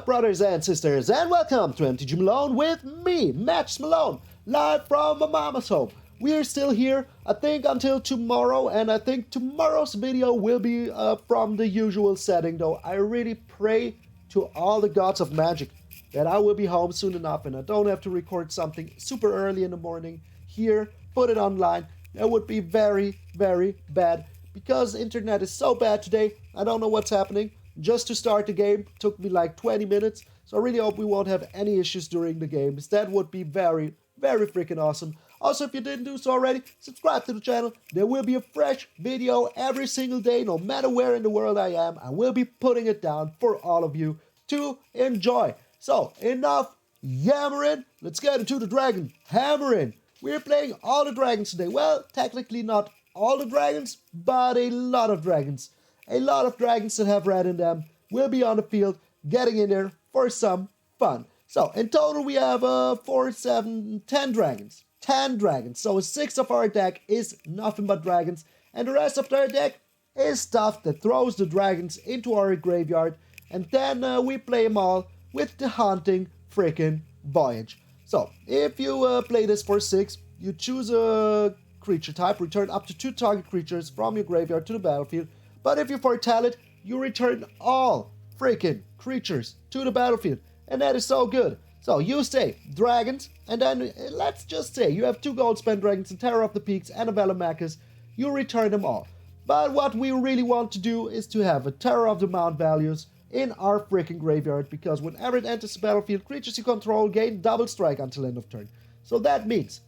up, brothers and sisters, and welcome to MTG Malone with me, MtgA Malone, live from my mama's home. We're still here, I think, until tomorrow, and I think tomorrow's video will be from the usual setting, though I really pray to all the gods of magic that I will be home soon enough and I don't have to record something super early in the morning here, put it online. That would be very, very bad, because internet is so bad today, I don't know what's happening. Just to start the game took me like 20 minutes, so I really hope we won't have any issues during the games. That would be very, very freaking awesome. Also, if you didn't do so already, subscribe to the channel. There will be a fresh video every single day, no matter where in the world I am. I will be putting it down for all of you to enjoy. So, enough yammering. Let's get into the dragon hammering. We're playing all the dragons today. Well, technically not all the dragons, but a lot of dragons. A lot of dragons that have red in them will be on the field, getting in there for some fun. So, in total we have 4, 7, 10 dragons. 10 dragons. So, 6 of our deck is nothing but dragons, and the rest of our deck is stuff that throws the dragons into our graveyard, and then we play them all with the Haunting freaking Voyage. So, if you play this for 6, you choose a creature type, return up to 2 target creatures from your graveyard to the battlefield. But if you foretell it, you return all freaking creatures to the battlefield. And that is so good. So you say dragons, and then let's just say you have 2 gold spend dragons, a Terror of the Peaks, and a Venomachus. You return them all. But what we really want to do is to have a Terror of the Mount values in our freaking graveyard, because whenever it enters the battlefield, creatures you control gain double strike until end of turn. So that means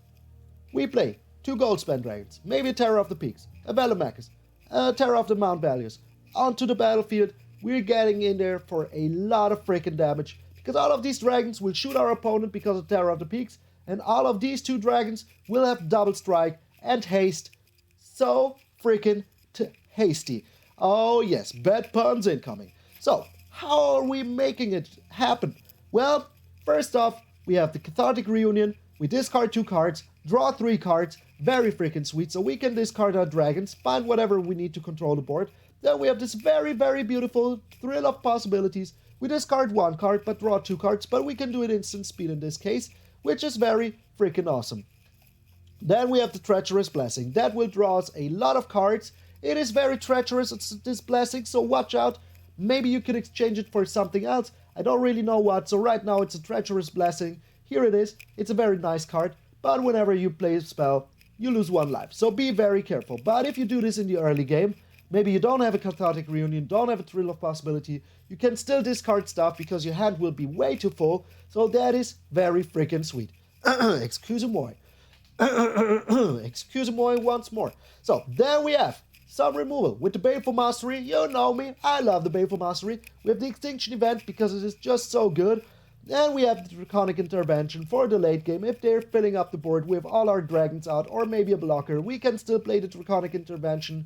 we play 2 gold spend dragons, maybe a Terror of the Peaks, a Venomachus, Terror of the Mount values onto the battlefield. We're getting in there for a lot of freaking damage, because all of these dragons will shoot our opponent because of Terror of the Peaks, and all of these 2 dragons will have double strike and haste. So freaking hasty. Oh yes, bad puns incoming. So how are we making it happen? Well, first off, we have the Cathartic Reunion. We discard 2 cards, draw 3 cards. Very freaking sweet. So we can discard our dragons, find whatever we need to control the board. Then we have this very, very beautiful Thrill of Possibilities. We discard 1 card but draw 2 cards, but we can do it instant speed in this case, which is very freaking awesome. Then we have the Treacherous Blessing. That will draw us a lot of cards. It is very treacherous, it's this blessing, so watch out. Maybe you could exchange it for something else. I don't really know what, so right now it's a Treacherous Blessing. Here it is. It's a very nice card, but whenever you play a spell, you lose 1 life, so be very careful. But if you do this in the early game, maybe you don't have a Cathartic Reunion, don't have a Thrill of Possibility, you can still discard stuff because your hand will be way too full, so that is very freaking sweet. Excuse-moi. Excuse-moi once more. So, there we have some removal with the Baleful Mastery. You know me, I love the Baleful Mastery. We have the Extinction Event because it is just so good. And we have the Draconic Intervention for the late game. If they're filling up the board with all our dragons out, or maybe a blocker, we can still play the Draconic Intervention,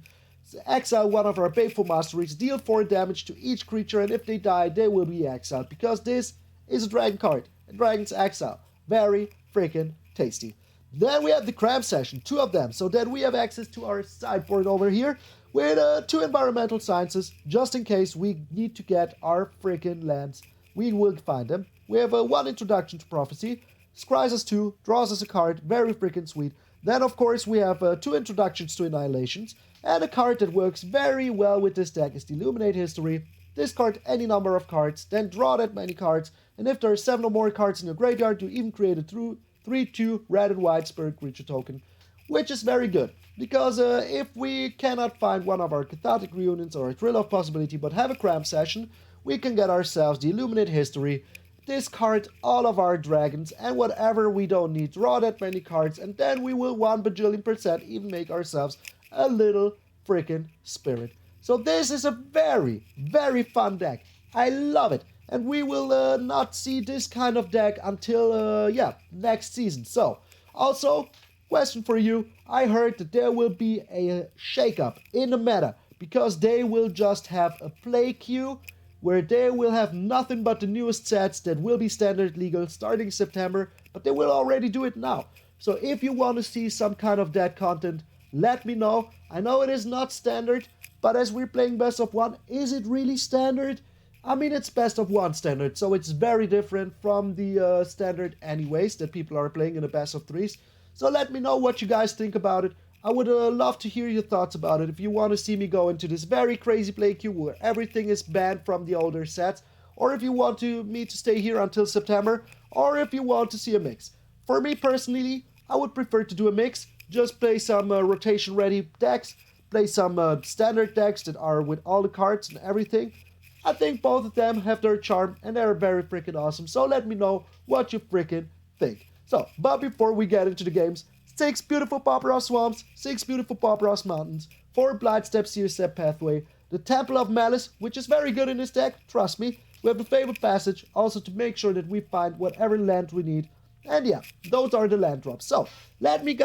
exile one of our Baleful Masteries, deal 4 damage to each creature, and if they die, they will be exiled, because this is a dragon card, and dragons exile. Very freaking tasty. Then we have the Cram Session, 2 of them, so that we have access to our sideboard over here with 2 Environmental Sciences, just in case we need to get our freaking lands. We will find them. We have 1 Introduction to Prophecy, scries us 2, draws us a card, very freaking sweet. Then of course we have 2 Introductions to Annihilations, and a card that works very well with this deck is the Illuminate History. Discard any number of cards, then draw that many cards, and if there are 7 or more cards in your graveyard, you even create a 3/2 red and white spirit creature token, which is very good, because if we cannot find one of our Cathartic Reunions or a Thrill of Possibility but have a Cram Session, we can get ourselves the Illuminate History, discard all of our dragons, and whatever we don't need, draw that many cards, and then we will 1 bajillion% even make ourselves a little freaking spirit. So this is a very, very fun deck. I love it. And we will not see this kind of deck until, next season. So, also, question for you. I heard that there will be a shakeup in the meta, because they will just have a play queue where they will have nothing but the newest sets that will be standard legal starting September, but they will already do it now. So if you want to see some kind of that content, let me know. I know it is not standard, but as we're playing best of 1, is it really standard? I mean, it's best of one standard, so it's very different from the standard anyways that people are playing in a best of threes. So let me know what you guys think about it. I would love to hear your thoughts about it. If you want to see me go into this very crazy play queue where everything is banned from the older sets, or if you want me to stay here until September, or if you want to see a mix. For me personally, I would prefer to do a mix. Just play some rotation ready decks, play some standard decks that are with all the cards and everything. I think both of them have their charm and they're very freaking awesome. So let me know what you freaking think. So, but before we get into the games, 6 beautiful Paparazzi Swamps, 6 beautiful Paparazzi Mountains, 4 Blightstep Seer Step Pathway, the Temple of Malice, which is very good in this deck, trust me. We have the Fabled Passage, also to make sure that we find whatever land we need. And yeah, those are the land drops. So, let me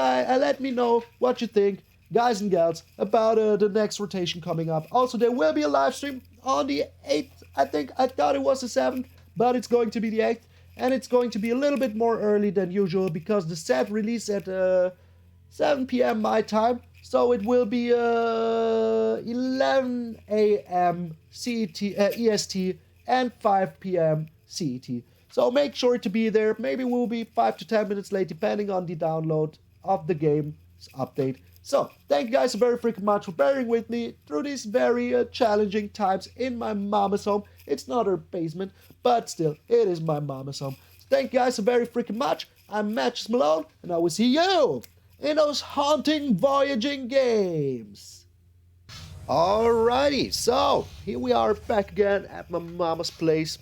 know what you think, guys and gals, about the next rotation coming up. Also, there will be a live stream on the 8th. I thought it was the 7th, but it's going to be the 8th. And it's going to be a little bit more early than usual because the set released at 7 p.m. my time. So it will be 11 a.m. EST and 5 p.m. CET. So make sure to be there. Maybe we'll be 5 to 10 minutes late depending on the download of the game's update. So, thank you guys so very freaking much for bearing with me through these very challenging times in my mama's home. It's not her basement, but still, it is my mama's home. So thank you guys so very freaking much. I'm MtgA Malone, and I will see you in those haunting, voyaging games. Alrighty, so here we are back again at my mama's place.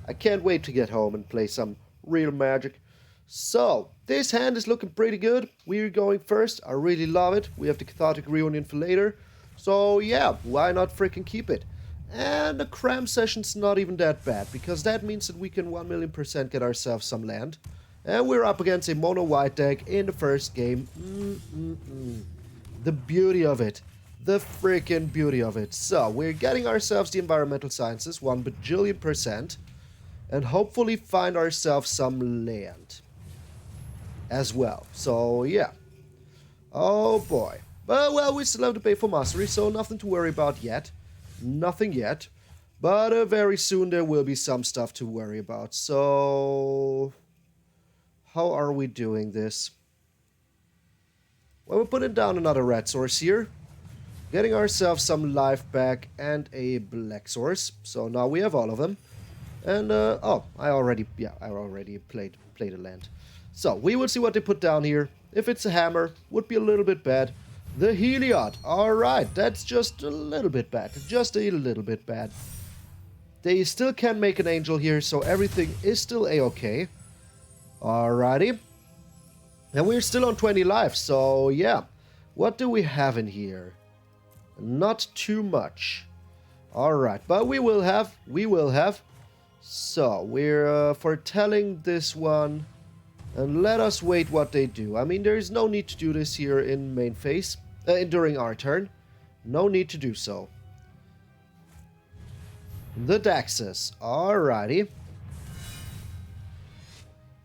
I can't wait to get home and play some real Magic. So, this hand is looking pretty good. We're going first. I really love it. We have the Cathartic Reunion for later. So, yeah, why not freaking keep it? And the cram session's not even that bad, because that means that we can 1,000,000% get ourselves some land. And we're up against a mono-white deck in the first game. The beauty of it. The freaking beauty of it. So, we're getting ourselves the Environmental Sciences, 1 bajillion%, and hopefully find ourselves some land as well. So, yeah. Oh, boy. But, well, we still have to pay for mastery, so nothing to worry about yet. Nothing yet. But very soon there will be some stuff to worry about. So, how are we doing this? Well, we're putting down another red source here. Getting ourselves some life back and a black source. So now we have all of them. And, oh, I already played a land. So, we will see what they put down here. If it's a hammer, would be a little bit bad. The Heliod. Alright, that's just a little bit bad. Just a little bit bad. They still can make an angel here, so everything is still a-okay. Alrighty. And we're still on 20 lives, so yeah. What do we have in here? Not too much. Alright, but we will have. So, we're foretelling this one. And let us wait what they do. I mean, there is no need to do this here in main phase. During our turn. No need to do so. The Daxus. Alrighty.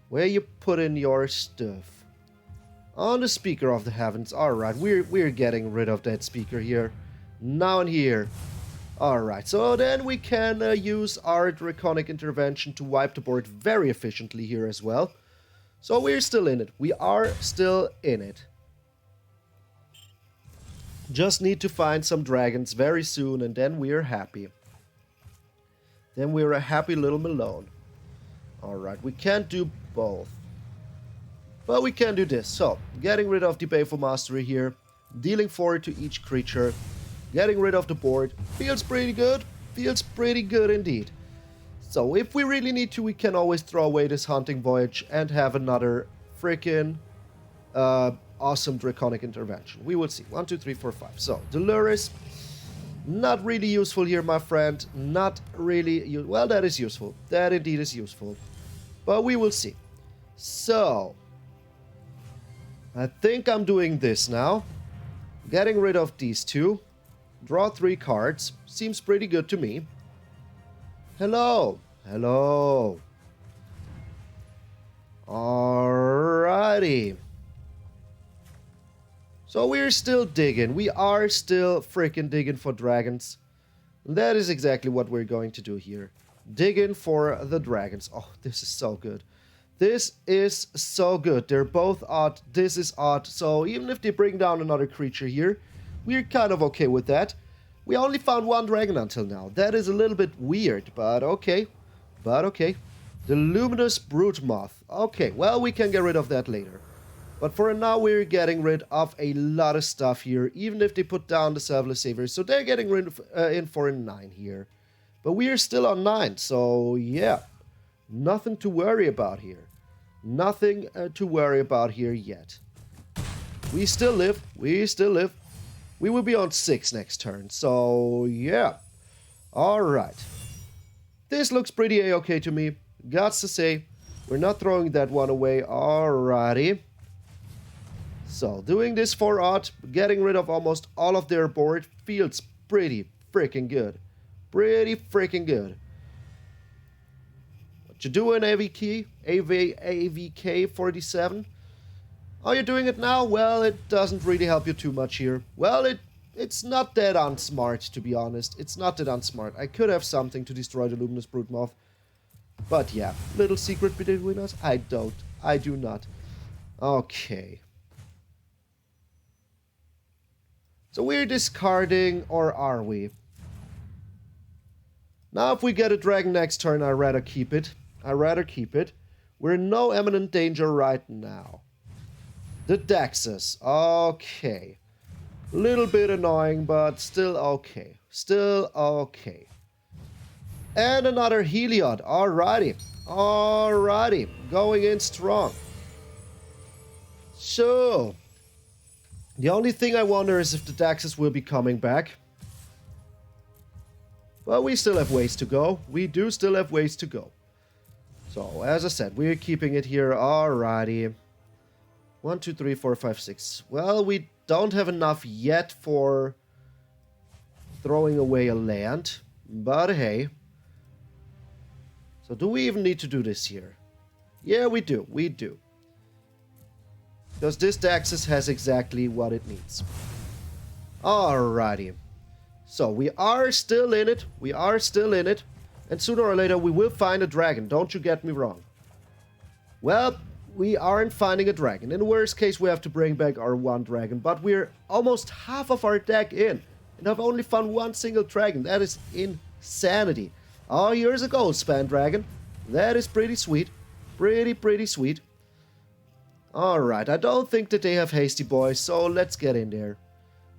Where you put in your stuff? On the Speaker of the Heavens. Alright, we're getting rid of that speaker here. Now and here. Alright, so then we can use our Draconic Intervention to wipe the board very efficiently here as well. So we're still in it. We are still in it. Just need to find some dragons very soon and then we're happy. Then we're a happy little Malone. Alright, we can't do both. But we can do this. So, getting rid of the Baleful Mastery here. Dealing 4 to each creature. Getting rid of the board. Feels pretty good. Feels pretty good indeed. So, if we really need to, we can always throw away this Hunting Voyage and have another freaking awesome Draconic Intervention. We will see. 1, 2, 3, 4, 5. So, Dolores, not really useful here, my friend. Not really. Well, that is useful. That indeed is useful. But we will see. So, I think I'm doing this now. Getting rid of these two. Draw 3 cards. Seems pretty good to me. Hello. Hello. Alrighty. So we're still digging. We are still freaking digging for dragons. That is exactly what we're going to do here. Dig in for the dragons. Oh, this is so good. This is so good. They're both odd. This is odd. So even if they bring down another creature here, we're kind of okay with that. We only found one dragon until now. That is a little bit weird, but okay. But okay. The Luminous Brute Moth. Okay, well, we can get rid of that later. But for now, we're getting rid of a lot of stuff here, even if they put down the Selfless Savior. So they're getting rid of, in for a 9 here. But we're still on 9, so yeah. Nothing to worry about here. Nothing to worry about here yet. We still live. We still live. We will be on 6 next turn, so yeah. Alright. This looks pretty a-okay to me. Gots to say, we're not throwing that one away. Alrighty. So, doing this for odd, getting rid of almost all of their board feels pretty freaking good. Pretty freaking good. What you doing, AVK? AVK47? Are you doing it now? Well, it doesn't really help you too much here. Well, it's not that unsmart, to be honest. It's not that unsmart. I could have something to destroy the Luminous Brute Moth. But yeah, little secret between us? I do not. Okay. So we're discarding, or are we? Now if we get a dragon next turn, I'd rather keep it. We're in no imminent danger right now. The Dexys. Okay. Little bit annoying, but still okay. Still okay. And another Heliod. Alrighty. Alrighty. Going in strong. So, the only thing I wonder is if the Dexys will be coming back. Well, we still have ways to go. We do still have ways to go. So, as I said, we're keeping it here. Alrighty. 1, 2, 3, 4, 5, 6. Well, we don't have enough yet for throwing away a land. But hey. So, do we even need to do this here? Yeah, we do. We do. Because this Dexys has exactly what it needs. Alrighty. So, we are still in it. We are still in it. And sooner or later, we will find a dragon. Don't you get me wrong. Well, we aren't finding a dragon. In the worst case, we have to bring back our one dragon. But we're almost half of our deck in. And I've only found one single dragon. That is insanity. Oh, here's a gold span dragon. That is pretty sweet. Pretty sweet. Alright, I don't think that they have Hasty Boys, so let's get in there.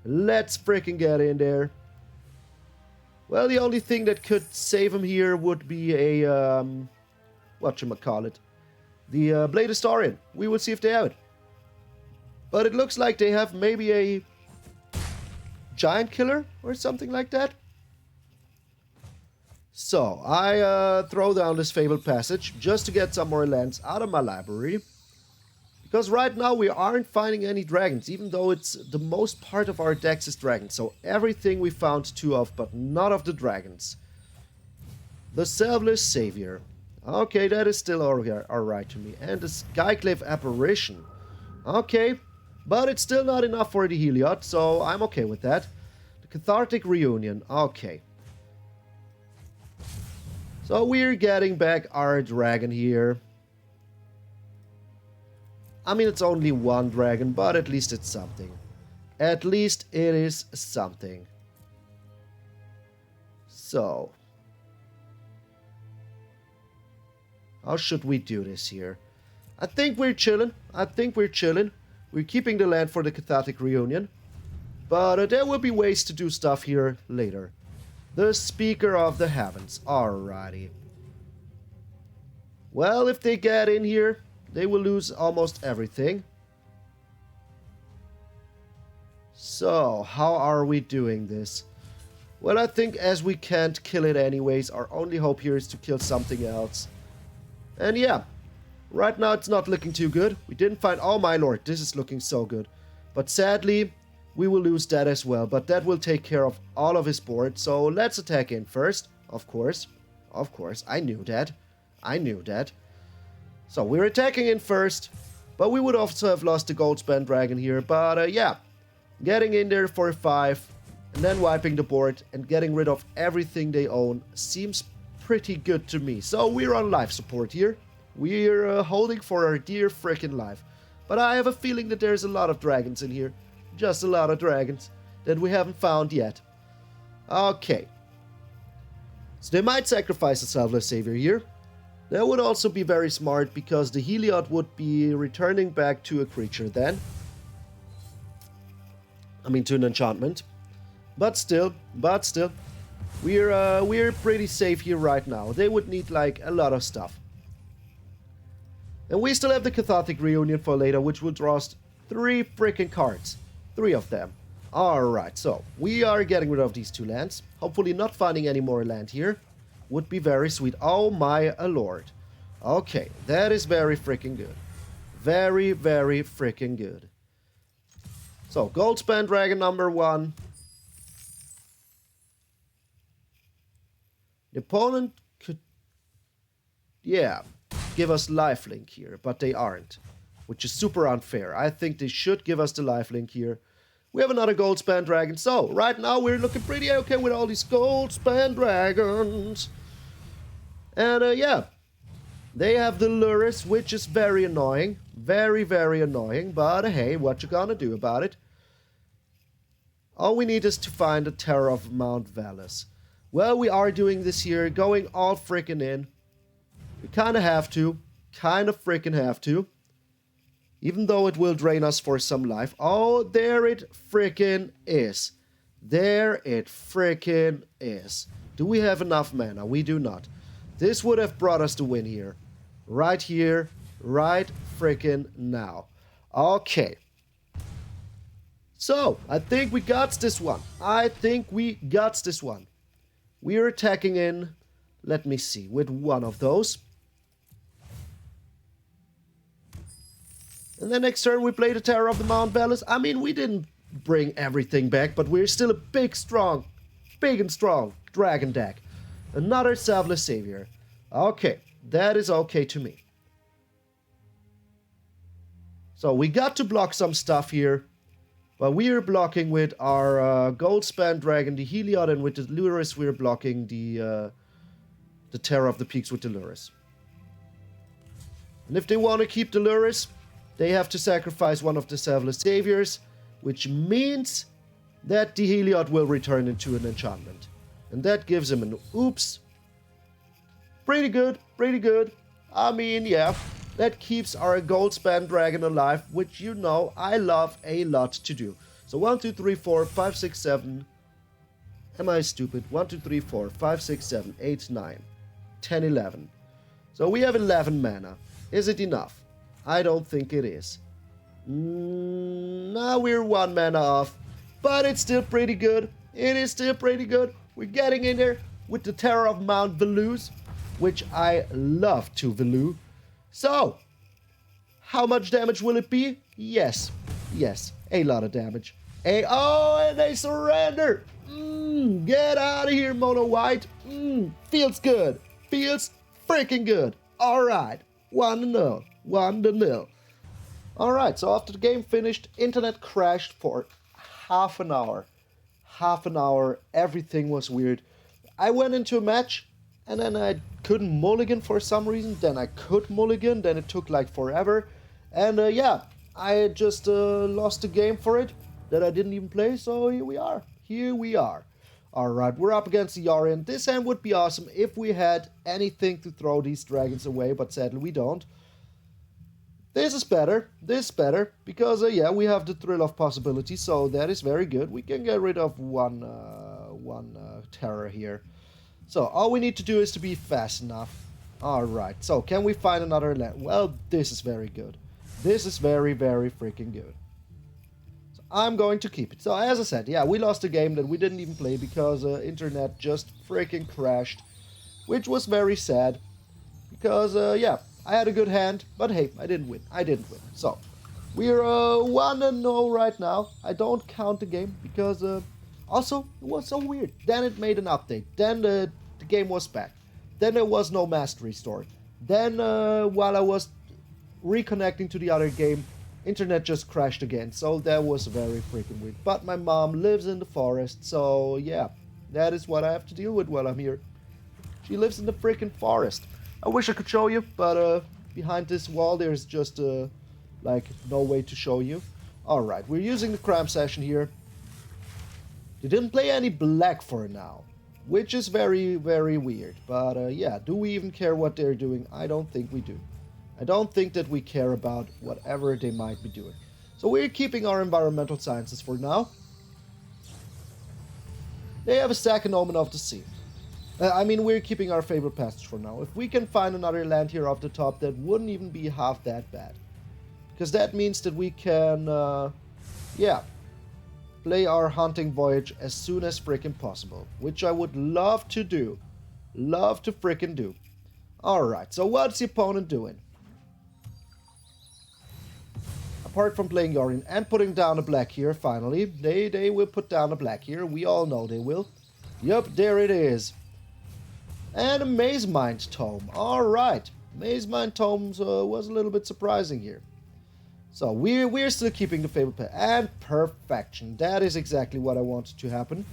Let's freaking get in there. Well, the only thing that could save him here would be a, whatchamacallit. The Blade Historian. We will see if they have it. But it looks like they have maybe a Giant Killer or something like that. So, I throw down this Fabled Passage just to get some more lands out of my library. Because right now we aren't finding any dragons, even though it's the most part of our decks is dragons. So everything we found 2 of, but not of the dragons. The Selfless Savior. Okay, that is still alright to me. And the Skyclave Apparition. Okay, but it's still not enough for the Heliod, so I'm okay with that. The Cathartic Reunion. Okay. So we're getting back our dragon here. I mean, it's only one dragon, but at least it's something. At least it is something. So. How should we do this here? I think we're chilling. We're keeping the land for the Cathartic Reunion. But there will be ways to do stuff here later. The Speaker of the Heavens. Alrighty. Well, if they get in here, they will lose almost everything. So, how are we doing this? Well, I think as we can't kill it anyways, our only hope here is to kill something else. And yeah, right now it's not looking too good. We didn't find... Oh my lord, this is looking so good. But sadly, we will lose that as well. But that will take care of all of his board. So let's attack in first. Of course. Of course. I knew that. So we're attacking in first. But we would also have lost the Goldspan Dragon here. But yeah, getting in there for 5. and then wiping the board and getting rid of everything they own seems pretty good to me. So we're on life support here. We're holding for our dear frickin' life. But I have a feeling that there's a lot of dragons in here. Just a lot of dragons that we haven't found yet. Okay. So they might sacrifice a Selfless Savior here. That would also be very smart because the Heliod would be returning back to a creature then. I mean to an enchantment. But still. We're pretty safe here right now. They would need like a lot of stuff. And we still have the Cathartic Reunion for later, which will draw us 3 freaking cards. 3 of them. Alright, so we are getting rid of these 2 lands. Hopefully not finding any more land here. Would be very sweet. Oh my lord. Okay, that is very freaking good. Very freaking good. So, Goldspan Dragon number 1. The opponent could, yeah, give us lifelink here, but they aren't, which is super unfair. I think they should give us the lifelink here. We have another Goldspan Dragon, so right now we're looking pretty okay with all these Goldspan Dragons. And yeah, they have the Luris, which is very annoying. Very annoying, but hey, what you gonna do about it? All we need is to find the Terror of Mount Valus. Well, we are doing this here, going all freaking in. We kinda have to. Kinda freaking have to. Even though it will drain us for some life. Oh, there it freaking is. There it freaking is. Do we have enough mana? We do not. This would have brought us the win here. Right here. Right freaking now. Okay. So, I think we got this one. We're attacking in, let me see, with one of those. And then next turn we play the Terror of the Mount Valus. I mean, we didn't bring everything back, but we're still a big and strong dragon deck. Another Selfless Savior. Okay, that is okay to me. So we got to block some stuff here. But we are blocking with our Goldspan Dragon, the Heliod, and with the Luris we're blocking the Terror of the Peaks with the Luris. And if they want to keep the Luris, they have to sacrifice one of the Selfless Saviors, which means that the Heliod will return into an enchantment. And that gives him an oops. Pretty good. I mean, yeah. That keeps our Goldspan Dragon alive, which you know I love a lot to do. So 1, 2, 3, 4, 5, 6, 7. Am I stupid? 1, 2, 3, 4, 5, 6, 7, 8, 9, 10, 11. So we have 11 mana. Is it enough? I don't think it is. Now we're 1 mana off. But it's still pretty good. It is still pretty good. We're getting in there with the Terror of Mount Valus, which I love to value. So, how much damage will it be? Yes, a lot of damage. And they surrender. Get out of here, Mono White. Feels good. Feels freaking good. Alright, 1-0. Alright, so after the game finished, internet crashed for half an hour. Everything was weird. I went into a match, and then I couldn't mulligan for some reason. Then I could mulligan. Then it took like forever. And yeah, I just lost the game for it that I didn't even play. So here we are. Alright, we're up against the Yorion. This hand would be awesome if we had anything to throw these dragons away. But sadly we don't. This is better. Because yeah, we have the Thrill of Possibility. So that is very good. We can get rid of one terror here. So, all we need to do is to be fast enough. Alright, so can we find another land? Well, this is very good. This is very freaking good. So, I'm going to keep it. So, as I said, yeah, we lost a game that we didn't even play because internet just freaking crashed. Which was very sad. Because, yeah, I had a good hand, but hey, I didn't win. So, we're 1-0 right now. I don't count the game because... also, it was so weird. Then it made an update. Then the game was back. Then there was no Mastery Store. Then, while I was reconnecting to the other game, internet just crashed again, so that was very freaking weird. But my mom lives in the forest, so yeah, that is what I have to deal with while I'm here. She lives in the freaking forest. I wish I could show you, but behind this wall there's just like no way to show you. Alright, we're using the cram session here. They didn't play any black for now, which is very, very weird. But yeah, do we even care what they're doing? I don't think we do. I don't think that we care about whatever they might be doing. So we're keeping our environmental sciences for now. They have a second Omen of the Sea. I mean, we're keeping our favorite passage for now. If we can find another land here off the top, that wouldn't even be half that bad. Because that means that we can, yeah, play our hunting voyage as soon as frickin' possible. Which I would love to do. Love to frickin' do. Alright, so what's the opponent doing? Apart from playing Yorion and putting down a black here, finally. They will put down a black here. We all know they will. Yup, there it is. And a Maze Mind Tome. Alright. Maze Mind Tomes was a little bit surprising here. So we're still keeping the favorite pair. And perfection. That is exactly what I wanted to happen.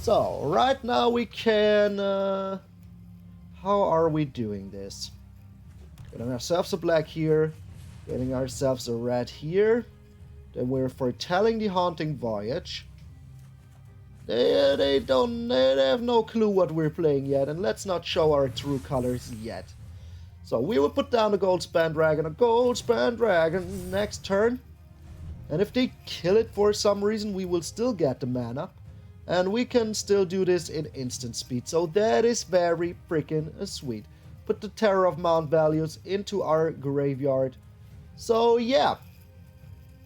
So, right now we can... how are we doing this? Getting ourselves a black here. Getting ourselves a red here. Then we're foretelling the Haunting Voyage. They have no clue what we're playing yet. And let's not show our true colors yet. So we will put down a Goldspan Dragon, next turn. And if they kill it for some reason, we will still get the mana. And we can still do this in instant speed. So that is very freaking sweet. Put the Terror of Mount values into our graveyard. So yeah.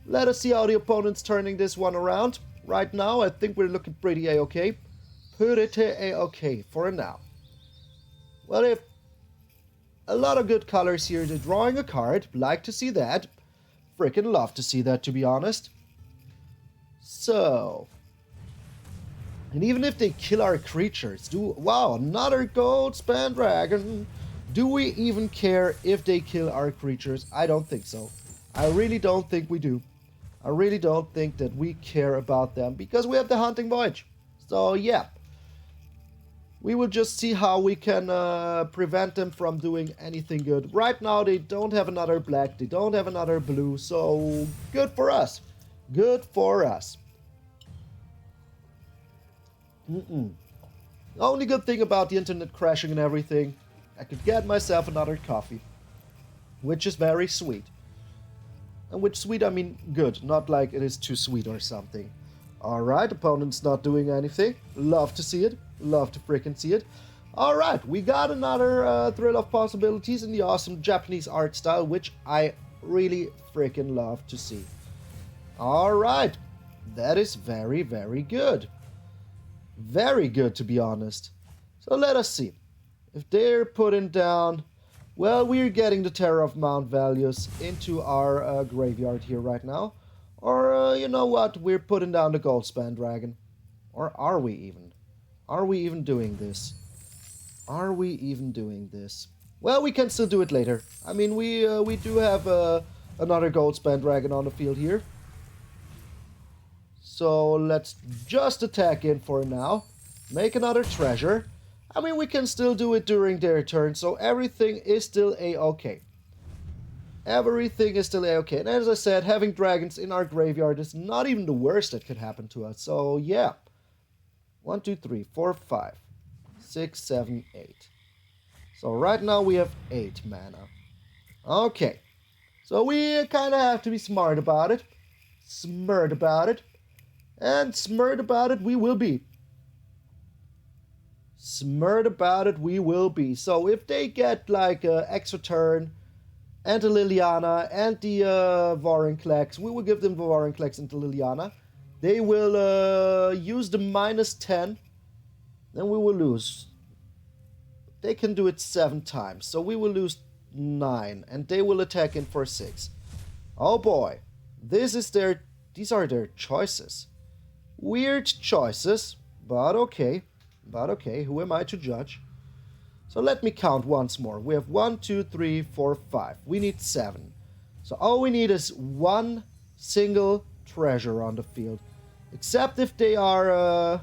Let us see how the opponent's turning this one around. Right now, I think we're looking pretty A-okay. Pretty A-okay for now. Well, if a lot of good colors here. They're drawing a card. Like to see that. Freaking love to see that, to be honest. So. And even if they kill our creatures. Wow, another Goldspan Dragon. Do we even care if they kill our creatures? I don't think so. I really don't think we do. I really don't think that we care about them. Because we have the Hunting Voyage. So, yeah. We will just see how we can prevent them from doing anything good. Right now, they don't have another black. They don't have another blue. So, good for us. Good for us. The only good thing about the internet crashing and everything, I could get myself another coffee. Which is very sweet. And with sweet, I mean good. Not like it is too sweet or something. Alright, opponent's not doing anything. Love to see it. Love to freaking see it. Alright, we got another thrill of possibilities in the awesome Japanese art style, which I really freaking love to see. Alright, that is very, very good. Very good, to be honest. So let us see. If they're putting down... Well, we're getting the Terror of Mount values into our graveyard here right now. Or, you know what? We're putting down the Goldspan Dragon. Or are we even? Are we even doing this? Are we even doing this? Well, we can still do it later. I mean, we do have another Goldspan Dragon on the field here. So let's just attack in for now. Make another treasure. I mean, we can still do it during their turn, so everything is still A-okay. Everything is still A-okay. And as I said, having dragons in our graveyard is not even the worst that could happen to us. So, yeah. 1, 2, 3, 4, 5, 6, 7, 8. So right now we have 8 mana. Okay. So we kind of have to be smart about it. Smart about it. And smart about it we will be. Smart about it we will be. So if they get like an extra turn and the Liliana and the Vorinclex, we will give them the Vorinclex and the Liliana. They will use the -10. Then we will lose. They can do it 7 times. So we will lose 9. And they will attack in for 6. Oh boy. These are their choices. Weird choices. But okay. But okay, who am I to judge? So let me count once more. We have 1, 2, 3, 4, 5. We need 7. So So all we need is one single treasure on the field. Except if they are,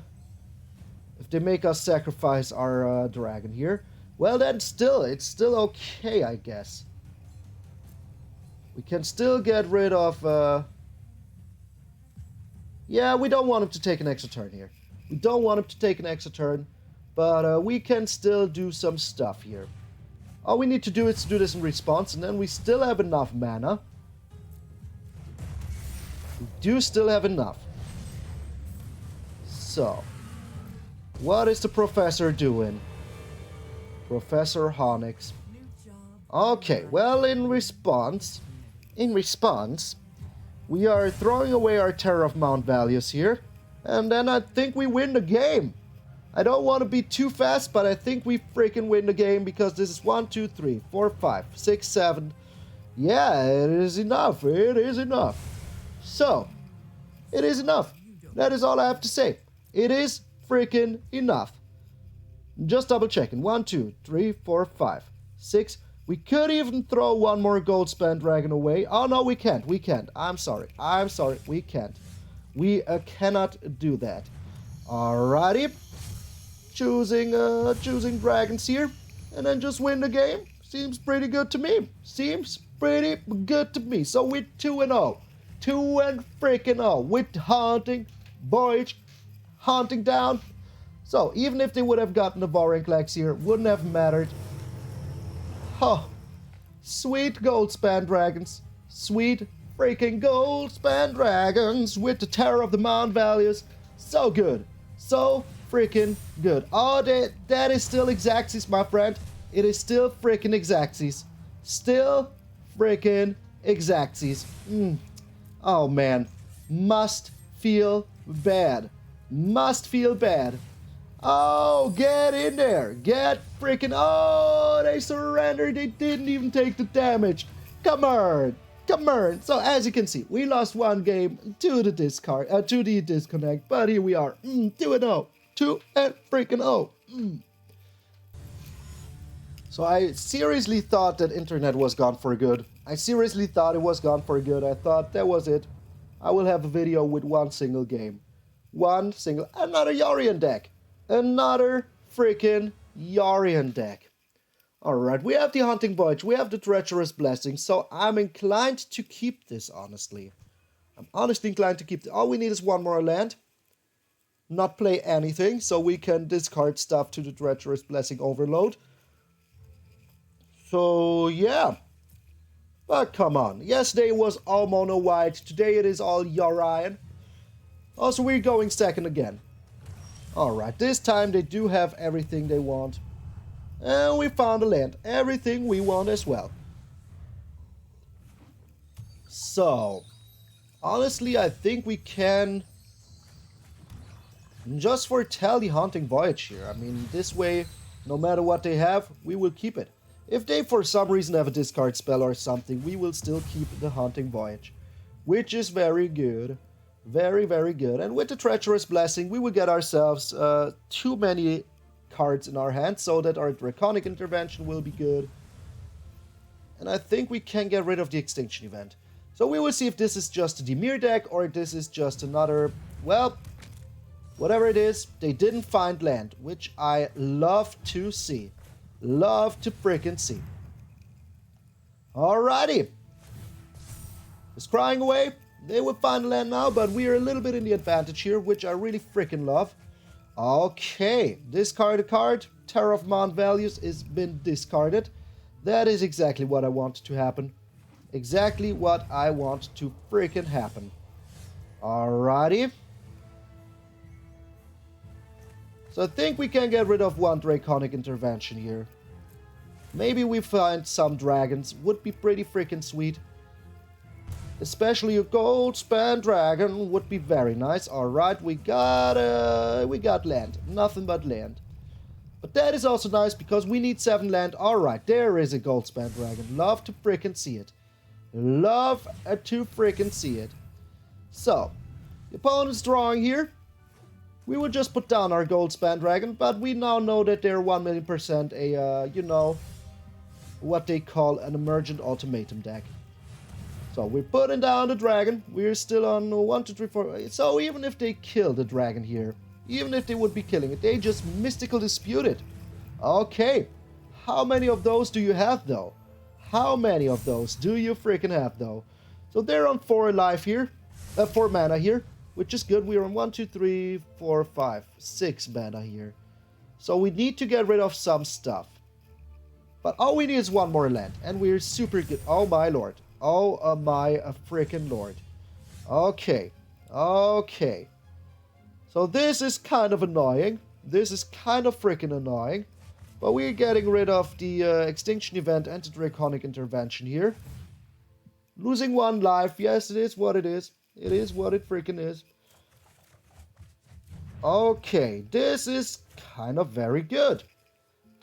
if they make us sacrifice our dragon here. Well, then it's still okay, I guess. We can still get rid of, yeah, we don't want him to take an extra turn here. We don't want him to take an extra turn, but we can still do some stuff here. All we need to do is to do this in response, and then we still have enough mana. We do still have enough. So, what is the professor doing? Professor Honix. Okay, well, in response, we are throwing away our Terror of Mount values here, and then I think we win the game. I don't want to be too fast, but I think we freaking win the game because this is 1, 2, 3, 4, 5, 6, 7. Yeah, it is enough. It is enough. So, it is enough. That is all I have to say. It is freaking enough. Just double checking. 1, 2, 3, 4, 5, 6. We could even throw one more gold spend dragon away. Oh, no, we can't. We can't. I'm sorry. We can't. We cannot do that. Alrighty. Choosing dragons here. And then just win the game. Seems pretty good to me. Seems pretty good to me. So we're 2-0. 2-0 with Haunting Voyage. Haunting down. So even if they would have gotten the Boring Clax here, wouldn't have mattered. Oh, sweet gold span dragons. Sweet freaking gold span dragons with the Terror of the Mount values. So good. So freaking good. Oh, that is still Exacxis, my friend. It is still freaking Exacxis. Still freaking Exacxis. Oh, man. Must feel bad. Must feel bad. Oh, get in there. Get freaking... Oh, they surrendered. They didn't even take the damage. Come on. Come on. So, as you can see, we lost one game to the disconnect. But here we are. 2-0. 2-0. So, I seriously thought that internet was gone for good. I seriously thought it was gone for good. I thought that was it. I will have a video with one single game. Another Yorion deck. Another freaking Yorion deck. Alright, we have the Hunting Voyage, we have the Treacherous Blessing, so I'm inclined to keep this, honestly. I'm honestly inclined to keep this. All we need is one more land. Not play anything, so we can discard stuff to the Treacherous Blessing Overload. So, yeah. But come on. Yesterday was all mono white, today it is all Yorion. Also, we're going second again. Alright, this time they do have everything they want. And we found a land. Everything we want as well. So, honestly, I think we can just foretell the Hunting Voyage here. I mean, this way, no matter what they have, we will keep it. If they for some reason have a discard spell or something, we will still keep the Hunting Voyage. Which is very good. Very, very good. And with the Treacherous Blessing, we will get ourselves too many cards in our hand so that our Draconic Intervention will be good. And I think we can get rid of the Extinction Event. So we will see if this is just a Dimir deck or this is just another... Well, whatever it is, they didn't find land, which I love to see. Love to frickin' see. Alrighty. Just crying away. They will find land now, but we are a little bit in the advantage here, which I really freaking love. Okay, discard a card. Terror of Mount values has been discarded. That is exactly what I want to happen. Exactly what I want to freaking happen. Alrighty. So I think we can get rid of one Draconic Intervention here. Maybe we find some dragons. Would be pretty freaking sweet. Especially a gold span dragon would be very nice. Alright, we got land. Nothing but land. But that is also nice because we need 7 land. Alright, there is a gold span dragon. Love to frickin' see it. Love to frickin' see it. So, the opponent's drawing here. We will just put down our gold span dragon, but we now know that they're 1,000,000% a, you know, what they call an emergent ultimatum deck. So we're putting down the dragon. We're still on 1, 2, 3, 4. So even if they kill the dragon here, even if they would be killing it, they just mystical dispute it. Okay. How many of those do you have, though? How many of those do you freaking have, though? So they're on 4 life here. 4 mana here, which is good. We're on 1, 2, 3, 4, 5, 6 mana here. So we need to get rid of some stuff. But all we need is 1 more land. And we're super good. Oh, my lord. Oh, my freaking lord. Okay. Okay. So this is kind of annoying. This is kind of freaking annoying. But we're getting rid of the Extinction Event and the Draconic Intervention here. Losing 1 life. Yes, it is what it is. It is what it freaking is. Okay. This is kind of very good.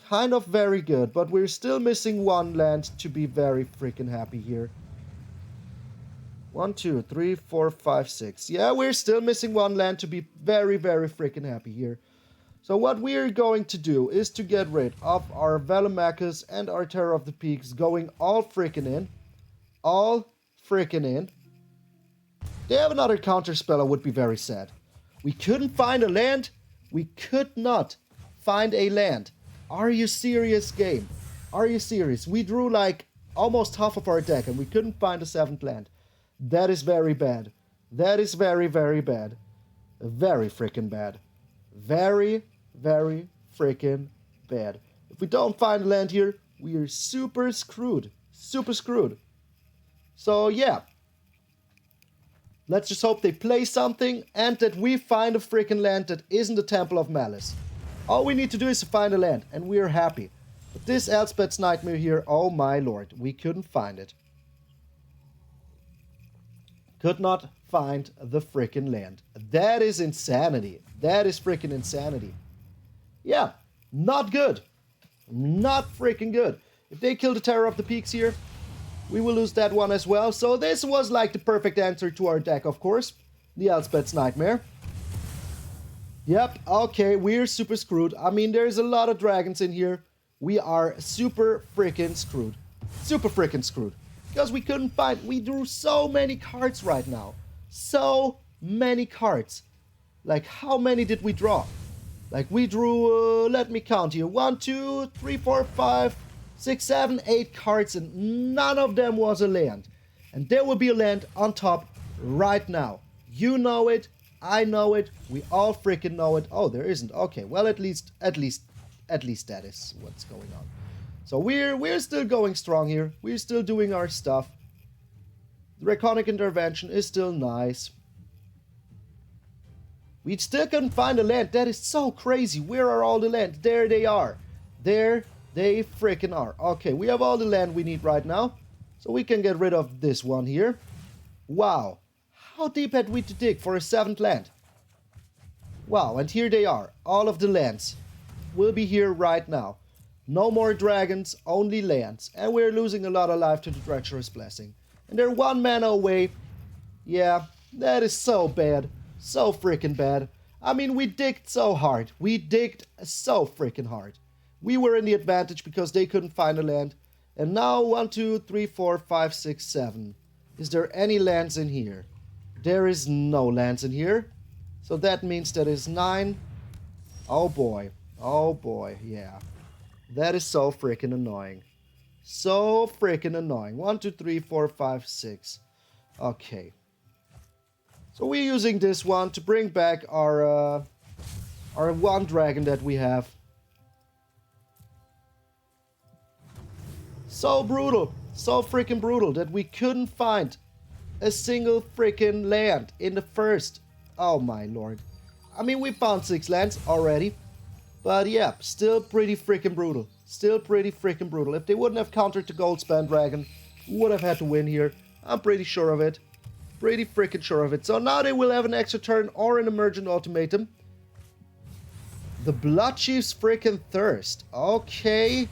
Kind of very good. But we're still missing 1 land to be very freaking happy here. 1, 2, 3, 4, 5, 6. Yeah, we're still missing 1 land to be very, very freaking happy here. So what we're going to do is to get rid of our Velomachus and our Terror of the Peaks, going all freaking in. All freaking in. They have another counterspell, I would be very sad. We couldn't find a land. We could not find a land. Are you serious, game? Are you serious? We drew like almost half of our deck and we couldn't find a 7th land. That is very bad. That is very, very bad. Very freaking bad. Very, very freaking bad. If we don't find a land here, we are super screwed. Super screwed. So, yeah. Let's just hope they play something and that we find a freaking land that isn't the Temple of Malice. All we need to do is to find a land, and we're happy. But this Elspeth's Nightmare here, oh my lord, we couldn't find it. Could not find the freaking land. That is insanity. That is freaking insanity. Yeah, not good. Not freaking good. If they kill the Terror of the Peaks here, we will lose that one as well. So this was like the perfect answer to our deck, of course. The Elspeth's Nightmare. Yep, okay, we're super screwed. I mean, there's a lot of dragons in here. We are super freaking screwed. Super freaking screwed. Because we couldn't find... We drew so many cards right now. So many cards. Like, how many did we draw? Like, we drew... let me count here. 1, 2, 3, 4, 5, 6, 7, 8 cards. And none of them was a land. And there will be a land on top right now. You know it. I know it. We all freaking know it. Oh, there isn't. Okay, well, at least that is what's going on. So we're still going strong here. We're still doing our stuff. The Draconic Intervention is still nice. We still couldn't find a land. That is so crazy. Where are all the land? There they are. There they freaking are. Okay, we have all the land we need right now. So we can get rid of this one here. Wow. How deep had we to dig for a 7th land? Wow, and here they are. All of the lands will be here right now. No more dragons, only lands. And we're losing a lot of life to the Treacherous Blessing. And they're 1 mana away. Yeah, that is so bad. So freaking bad. I mean, we digged so hard. We digged so freaking hard. We were in the advantage because they couldn't find a land. And now 1, 2, 3, 4, 5, 6, 7. Is there any lands in here? There is no lands in here. So that means that is 9. Oh boy. Oh boy. Yeah. That is so freaking annoying. So freaking annoying. 1, 2, 3, 4, 5, 6. Okay. So we're using this one to bring back our 1 dragon that we have. So brutal. So freaking brutal that we couldn't find a single freaking land in the first. Oh my lord. I mean, we found 6 lands already. But yeah, still pretty freaking brutal. Still pretty freaking brutal. If they wouldn't have countered the Goldspan Dragon, we would have had to win here. I'm pretty sure of it. Pretty freaking sure of it. So now they will have an extra turn or an Emergent Ultimatum. The Bloodchief's freaking Thirst. Okay.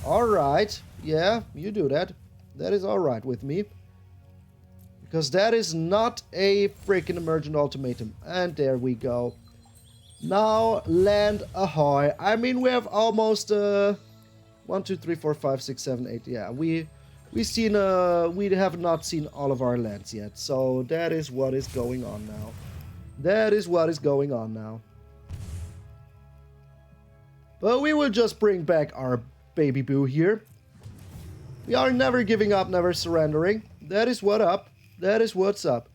Alright. Yeah, you do that. That is alright with me. Because that is not a freaking Emergent Ultimatum. And there we go. Now, land ahoy. I mean, we have almost 1, 2, 3, 4, 5, 6, 7, 8. Yeah, we we have not seen all of our lands yet. So that is what is going on now. That is what is going on now. But we will just bring back our baby boo here. We are never giving up, never surrendering. That is what up. That is what's up.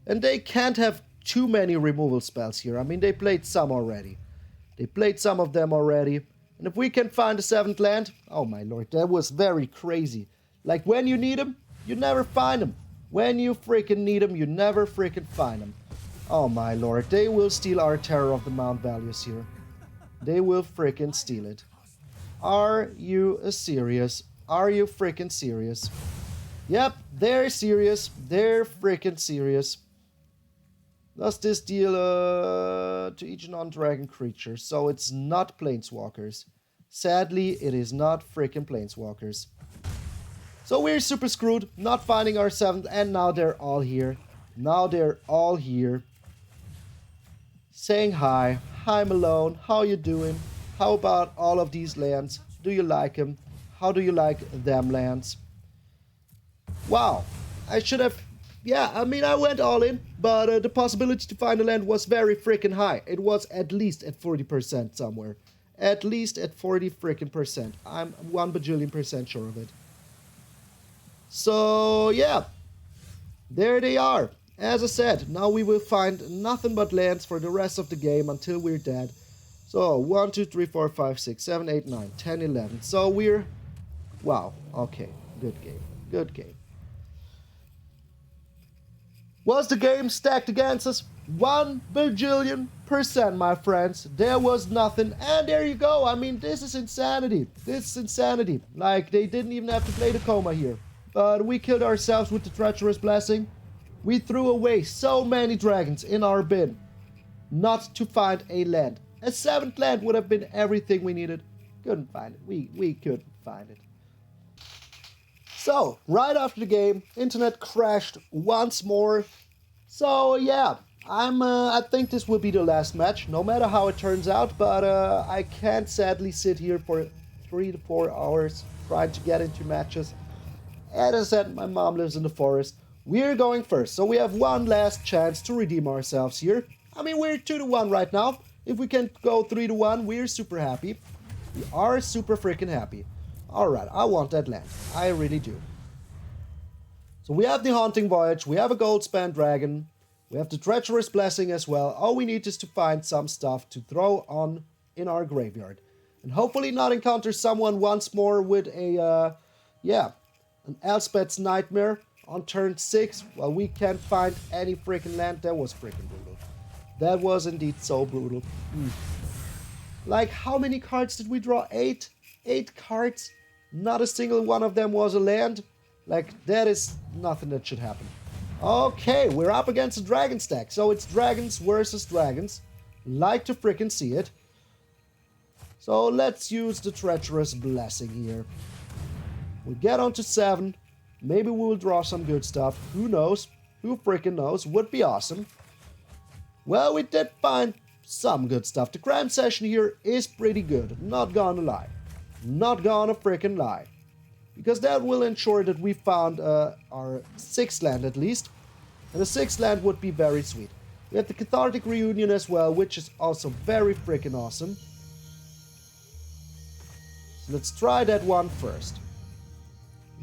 And they can't have too many removal spells here. I mean, they played some already. They played some of them already. And if we can find a 7th land... Oh my lord, that was very crazy. Like, when you need them, you never find them. When you freaking need them, you never freaking find them. Oh my lord, they will steal our Terror of the Mount values here. They will freaking steal it. Are you serious? Are you freaking serious? Yep, they're serious. They're freaking serious. Does this deal to each non-dragon creature? So it's not planeswalkers. Sadly, it is not freaking planeswalkers. So we're super screwed, not finding our 7th, and now they're all here. Now they're all here. Saying hi. Hi Malone, how you doing? How about all of these lands? Do you like them? How do you like them lands? Wow, I should have... Yeah, I mean, I went all in, but the possibility to find a land was very freaking high. It was at least at 40% somewhere. At least at 40 freaking percent. I'm 1 bajillion% sure of it. So, yeah. There they are. As I said, now we will find nothing but lands for the rest of the game until we're dead. So, 1, 2, 3, 4, 5, 6, 7, 8, 9, 10, 11. So, we're... Wow, okay. Good game. Good game. Was the game stacked against us? 1 bajillion%, my friends. There was nothing. And there you go. I mean, this is insanity. This is insanity. Like, they didn't even have to play the coma here. But we killed ourselves with the Treacherous Blessing. We threw away so many dragons in our bin. Not to find a land. A 7th land would have been everything we needed. Couldn't find it. We couldn't find it. So, right after the game, internet crashed once more. So, yeah, I think this will be the last match, no matter how it turns out. But I can't sadly sit here for 3 to 4 hours trying to get into matches. As I said, my mom lives in the forest. We're going first, so we have one last chance to redeem ourselves here. I mean, we're 2-1 right now. If we can go 3-1, we're super happy. We are super freaking happy. Alright, I want that land. I really do. So we have the Haunting Voyage, we have a Goldspan Dragon, we have the Treacherous Blessing as well. All we need is to find some stuff to throw on in our graveyard. And hopefully not encounter someone once more with a, an Elspeth's Nightmare on turn 6. Well, we can't find any freaking land. That was freaking brutal. That was indeed so brutal. Like, how many cards did we draw? 8? 8 cards? Not a single one of them was a land? Like, that is nothing that should happen. Okay, we're up against a dragon stack. So it's dragons versus dragons. Like to freaking see it. So let's use the Treacherous Blessing here. We get on to 7. Maybe we will draw some good stuff. Who knows? Who freaking knows? Would be awesome. Well, we did find some good stuff. The crime session here is pretty good. Not gonna lie. Not gonna freaking lie. Because that will ensure that we found our 6th land at least. And the 6th land would be very sweet. We have the Cathartic Reunion as well, which is also very freaking awesome. So let's try that one first.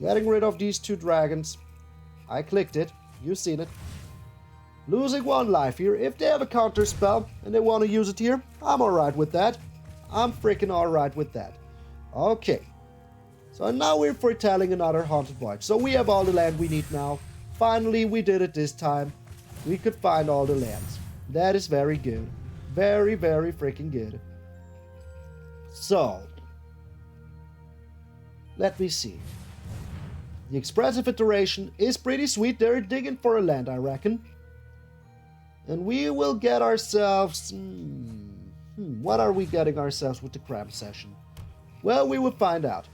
Getting rid of these 2 dragons. I clicked it. You've seen it. Losing 1 life here. If they have a counter spell and they want to use it here, I'm alright with that. I'm freaking alright with that. Okay. So now we're foretelling another Haunted Void. So we have all the land we need now. Finally, we did it this time. We could find all the lands. That is very good. Very, very freaking good. So, let me see. The Expressive Iteration is pretty sweet. They're digging for a land, I reckon. And we will get ourselves... what are we getting ourselves with the Cram Session? Well, we will find out.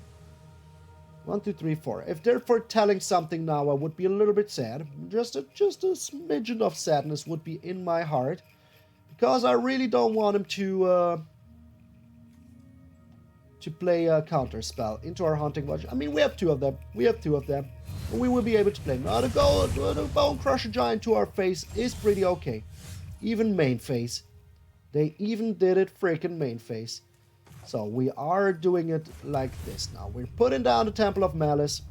1, 2, 3, 4. If they're foretelling something now, I would be a little bit sad. Just a smidgen of sadness would be in my heart. Because I really don't want him to... to play a counter spell into our Haunting Voyage. I mean, we have 2 of them. We have 2 of them. And we will be able to play. Now, the Bone Crusher Giant to our face is pretty okay. Even main phase. They even did it freaking main phase. So we are doing it like this now. We're putting down the Temple of Malice.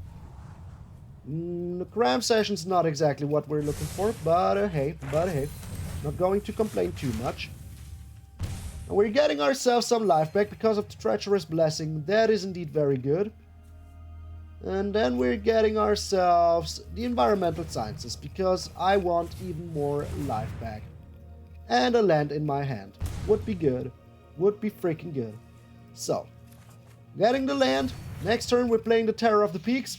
The Cram Session's not exactly what we're looking for, but hey. Not going to complain too much. And we're getting ourselves some life back because of the Treacherous Blessing. That is indeed very good. And then we're getting ourselves the Environmental Sciences because I want even more life back. And a land in my hand. Would be good. Would be freaking good. So, getting the land. Next turn we're playing the Terror of the Peaks.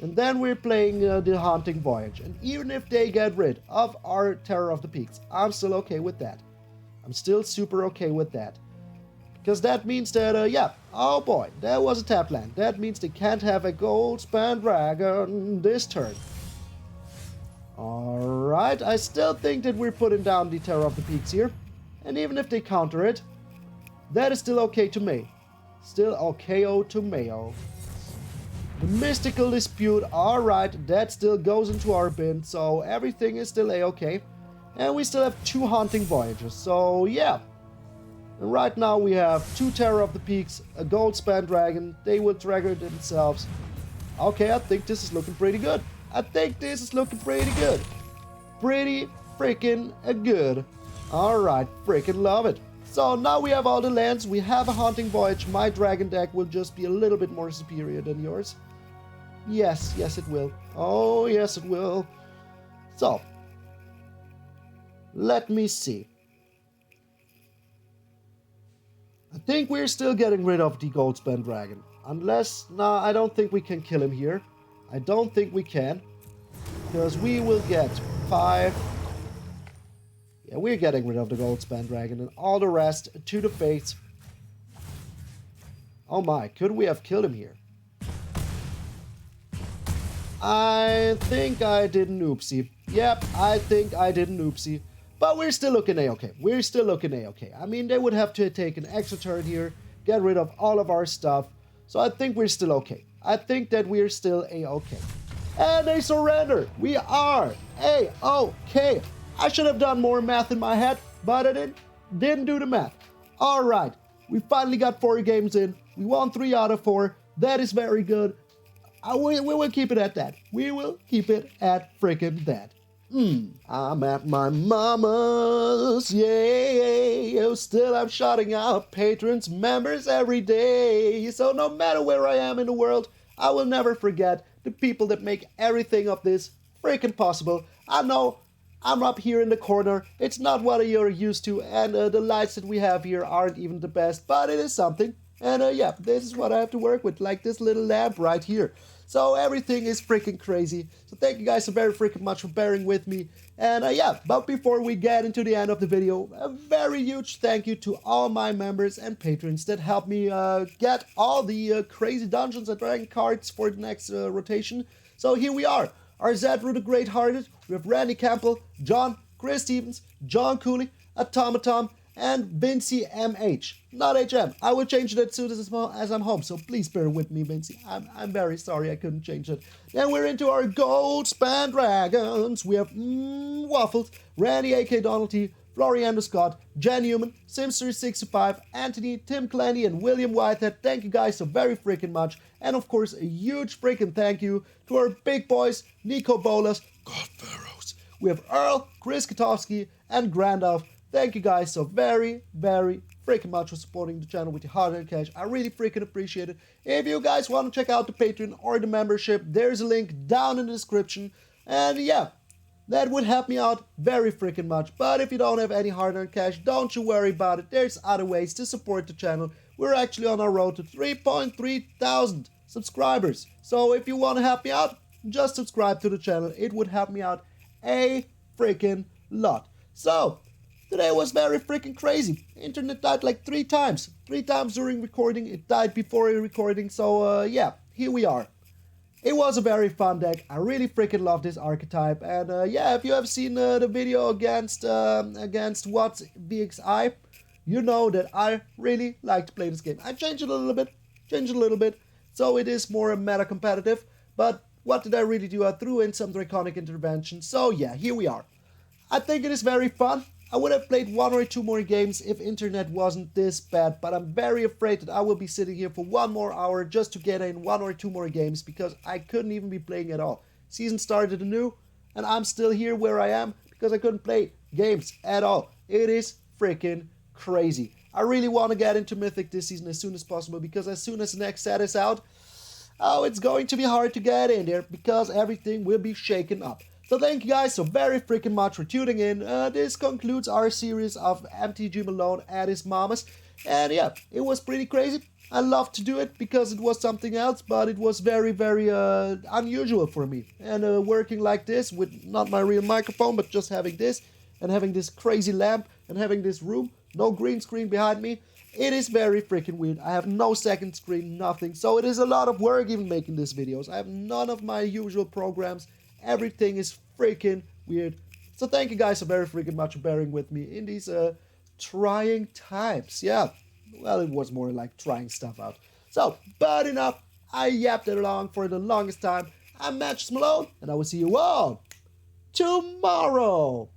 And then we're playing the Haunting Voyage. And even if they get rid of our Terror of the Peaks, I'm still okay with that. I'm still super okay with that. Because that means that, yeah, oh boy, that was a tap land. That means they can't have a Goldspan Dragon this turn. Alright, I still think that we're putting down the Terror of the Peaks here. And even if they counter it, that is still okay to me. Still okay-o to mayo. The Mystical Dispute, alright, that still goes into our bin, so everything is still a-okay. And we still have 2 Haunting Voyages, so yeah. And right now we have 2 Terror of the Peaks, a Goldspan Dragon, they will trigger themselves. Okay, I think this is looking pretty good. Pretty freaking good. Alright, freaking love it. So now we have all the lands, we have a Haunting Voyage, my dragon deck will just be a little bit more superior than yours. Yes, it will. Oh, yes, it will. So, let me see. I think we're still getting rid of the Goldspan Dragon. Unless, nah, I don't think we can kill him here. I don't think we can. Because we will get 5. Yeah, we're getting rid of the Goldspan Dragon and all the rest to the face. Oh my, could we have killed him here? I think I did an oopsie. Yep, I think I did an oopsie. But we're still looking a-okay. I mean, they would have to take an extra turn here, get rid of all of our stuff. So I think we're still okay. I think that we're still a-okay. And they surrender. We are a-okay. I should have done more math in my head, but I didn't do the math. Alright, we finally got 4 games in. We won 3 out of 4. That is very good. We will keep it at that. We will keep it at freaking that. I'm at my mama's, yeah. Still I'm shouting out patrons, members every day. So no matter where I am in the world, I will never forget the people that make everything of this freaking possible. I know I'm up here in the corner. It's not what you're used to, and the lights that we have here aren't even the best, but it is something. And yeah, this is what I have to work with, like this little lamp right here. So everything is freaking crazy. So thank you guys so very freaking much for bearing with me. And yeah, but before we get into the end of the video, a very huge thank you to all my members and patrons that helped me get all the crazy Dungeons and Dragons cards for the next rotation. So here we are. Our Zedru the Great-Hearted, we have Randy Campbell, John, Chris Stevens, John Cooley, Automaton, and Vinci MH. Not HM. I will change it as soon as I'm home, so please bear with me, Vinci. I'm very sorry I couldn't change it. Then we're into our Goldspan Dragons. We have Waffles, Randy A.K. Donald T., Florian Scott, Jen Newman, Simster65, Anthony, Tim Clancy, and William Whitehead. Thank you guys so very freaking much. And of course, a huge freaking thank you to our big boys, Nico Bolas, God Pharaohs. We have Earl, Chris Katowski, and Grandalf. Thank you guys so very, very freaking much for supporting the channel with your hard-earned cash. I really freaking appreciate it. If you guys want to check out the Patreon or the membership, there's a link down in the description. And yeah, that would help me out very freaking much. But if you don't have any hard-earned cash, don't you worry about it. There's other ways to support the channel. We're actually on our road to 3.3 thousand subscribers. So if you want to help me out, just subscribe to the channel. It would help me out a freaking lot. So today was very freaking crazy. Internet died like 3 times. 3 times during recording. It died before recording. So yeah, here we are. It was a very fun deck. I really freaking love this archetype. And yeah, if you have seen the video against What's VXI, you know that I really like to play this game. I changed it a little bit. changed a little bit, so it is more meta competitive. But what did I really do? I threw in some draconic intervention, so yeah, here we are. I think it is very fun. I would have played 1 or 2 more games if internet wasn't this bad, but I'm very afraid that I will be sitting here for 1 more hour just to get in 1 or 2 more games, because I couldn't even be playing at all. Season started anew, and I'm still here where I am because I couldn't play games at all. It is freaking crazy. I really want to get into Mythic this season as soon as possible, because as soon as the next set is out, oh, it's going to be hard to get in there because everything will be shaken up. So thank you guys so very freaking much for tuning in. This concludes our series of MTG Malone and his mamas. And yeah, it was pretty crazy. I love to do it because it was something else, but it was very, very unusual for me. And working like this with not my real microphone, but just having this and having this crazy lamp and having this room, no green screen behind me. It is very freaking weird. I have no second screen, nothing. So it is a lot of work even making these videos. I have none of my usual programs. Everything is freaking weird. So thank you guys so very freaking much for bearing with me in these trying times. Yeah, well, it was more like trying stuff out. So, but enough. I yapped it along for the longest time. I'm MtgA Malone, and I will see you all tomorrow.